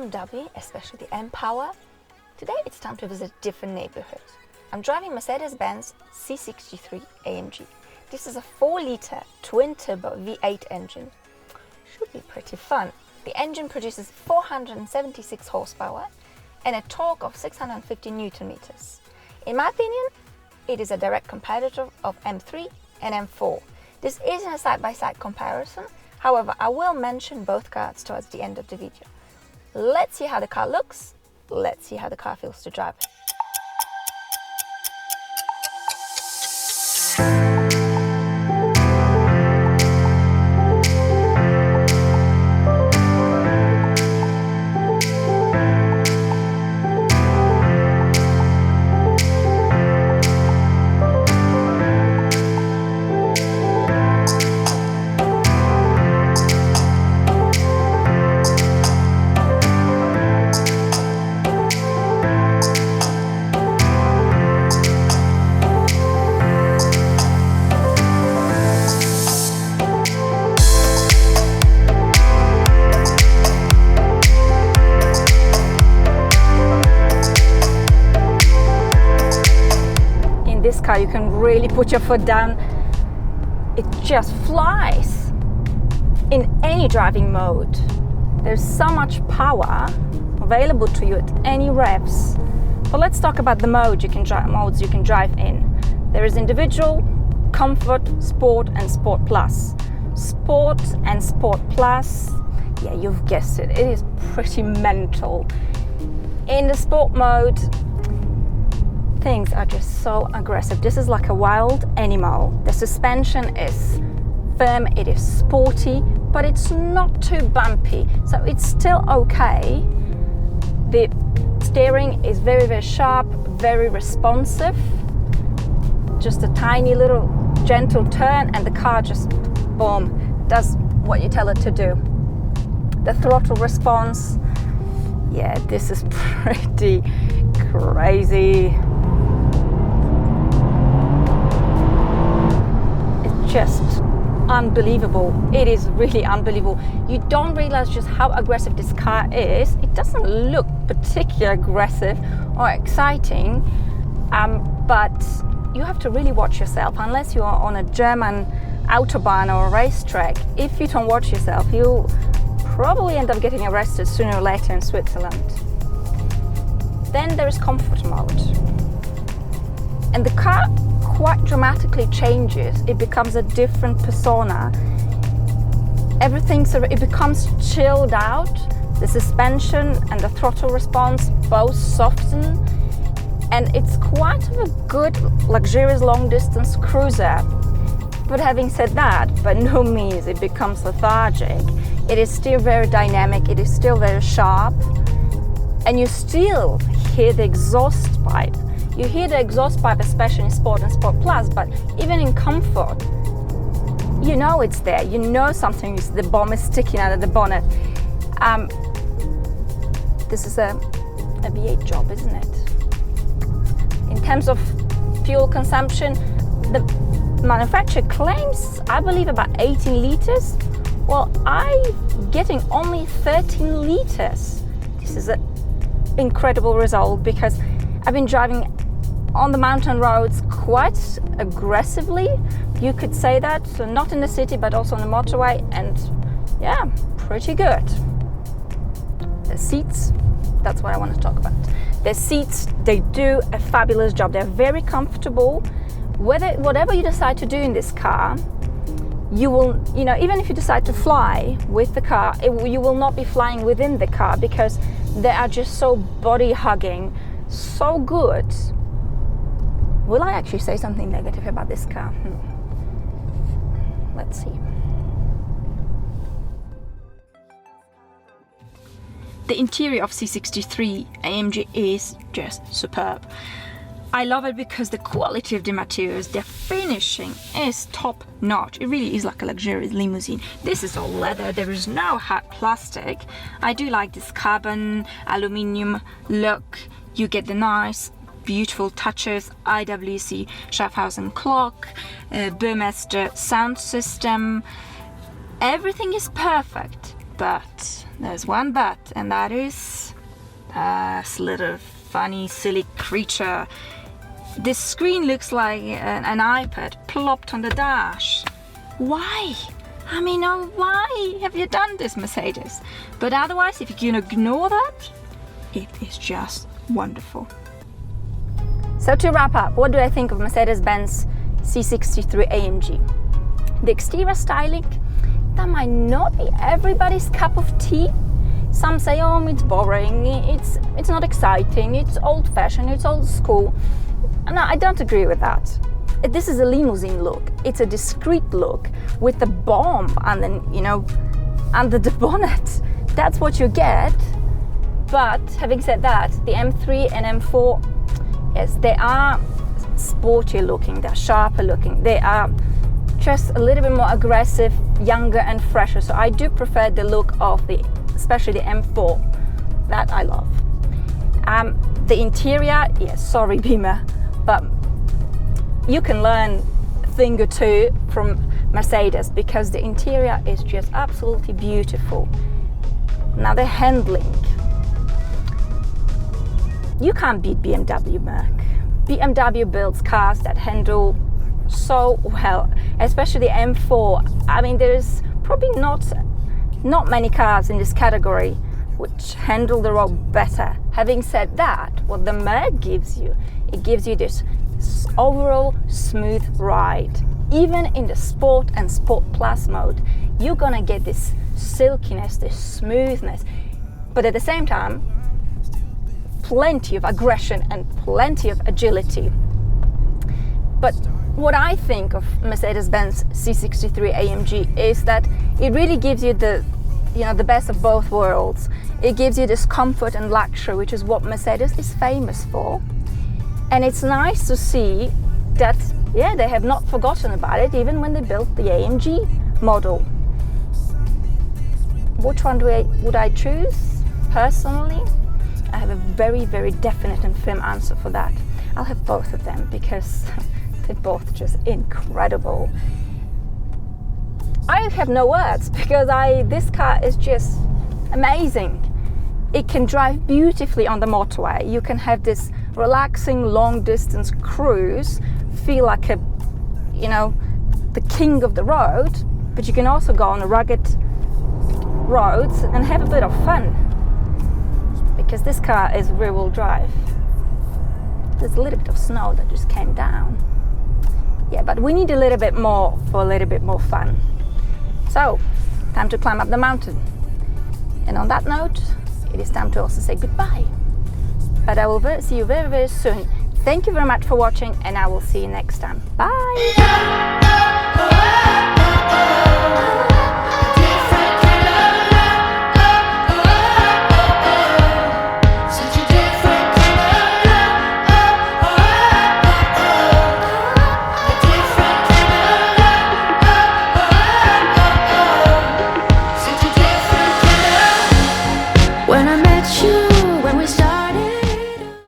BMW, especially the M-Power, today it's time to visit a different neighborhood. I'm driving Mercedes-Benz C63 AMG. This is a 4-litre twin-turbo V8 engine. Should be pretty fun. The engine produces 476 horsepower and a torque of 650 Newton meters. In my opinion, it is a direct competitor of M3 and M4. This isn't a side-by-side comparison. However, I will mention both cars towards the end of the video. Let's see how the car looks. Let's see how the car feels to drive. This car, you can really put your foot down. It just flies in any driving mode. There's so much power available to you at any revs. But let's talk about the modes you can drive in. There is individual, comfort, sport, and sport plus. Sport and sport plus, yeah, you've guessed it, it is pretty mental. In the sport mode, things are just so aggressive. This is like a wild animal. The suspension is firm, it is sporty, but it's not too bumpy, so it's still okay. The steering is very, very sharp, very responsive. Just a tiny little gentle turn and the car just, boom, does what you tell it to do. The throttle response, yeah, this is pretty crazy. Just unbelievable. It is really unbelievable. You don't realize just how aggressive this car is. It doesn't look particularly aggressive or exciting, but you have to really watch yourself. Unless you are on a German autobahn or a racetrack, if you don't watch yourself, you'll probably end up getting arrested sooner or later in Switzerland. Then there is comfort mode, and the car quite dramatically changes. It becomes a different persona. It becomes chilled out. The suspension and the throttle response both soften, and it's quite of a good, luxurious long-distance cruiser. But having said that, by no means it becomes lethargic. It is still very dynamic. It is still very sharp, and you still hear the exhaust pipe. You hear the exhaust pipe, especially in Sport and Sport Plus, but even in Comfort, you know it's there. You know the bomb is sticking out of the bonnet. This is a V8 job, isn't it? In terms of fuel consumption, the manufacturer claims, I believe, about 18 liters. Well, I'm getting only 13 liters. This is an incredible result because I've been driving on the mountain roads quite aggressively, you could say that. So not in the city, but also on the motorway, and yeah, pretty good. The seats, that's what I want to talk about. The seats, they do a fabulous job. They're very comfortable. Whatever you decide to do in this car, you will, even if you decide to fly with the car, you will not be flying within the car because they are just so body hugging, so good. Will I actually say something negative about this car? Let's see. The interior of C63 AMG is just superb. I love it because the quality of the materials, the finishing is top notch. It really is like a luxurious limousine. This is all leather, there is no hard plastic. I do like this carbon, aluminium look. You get the nice, beautiful touches, IWC Schaffhausen clock, Burmester sound system. Everything is perfect. But there's one but, and that is this little funny, silly creature. This screen looks like an iPad plopped on the dash. Why? I mean, why have you done this, Mercedes? But otherwise, if you can ignore that, it is just wonderful. So to wrap up, what do I think of Mercedes-Benz C63 AMG? The exterior styling, that might not be everybody's cup of tea. Some say, oh, it's boring, it's not exciting, it's old-fashioned, it's old school. No, I don't agree with that. This is a limousine look. It's a discreet look with the bomb and then, under the bonnet. That's what you get. But having said that, the M3 and M4, yes, they are sportier looking, they're sharper looking, they are just a little bit more aggressive, younger and fresher. So I do prefer the look of especially the M4. That I love. The interior, yes, sorry Beamer, but you can learn a thing or two from Mercedes because the interior is just absolutely beautiful. Now the handling, you can't beat BMW, Merc. BMW builds cars that handle so well, especially the M4. I mean, there's probably not many cars in this category which handle the road better. Having said that, what the Merc gives you, it gives you this overall smooth ride. Even in the Sport and Sport Plus mode, you're gonna get this silkiness, this smoothness, but at the same time, plenty of aggression and plenty of agility. But what I think of Mercedes-Benz C63 AMG is that it really gives you the best of both worlds. It gives you this comfort and luxury, which is what Mercedes is famous for. And it's nice to see that, they have not forgotten about it, even when they built the AMG model. Which one would I choose? Personally, I have a very, very definite and firm answer for that. I'll have both of them because they're both just incredible. I have no words because this car is just amazing. It can drive beautifully on the motorway. You can have this relaxing long distance cruise, feel like the king of the road, but you can also go on rugged roads and have a bit of fun because this car is rear-wheel drive. There's a little bit of snow that just came down. Yeah, but we need a little bit more for a little bit more fun. So, time to climb up the mountain. And on that note, it is time to also say goodbye. But I will see you very, very soon. Thank you very much for watching, and I will see you next time. Bye!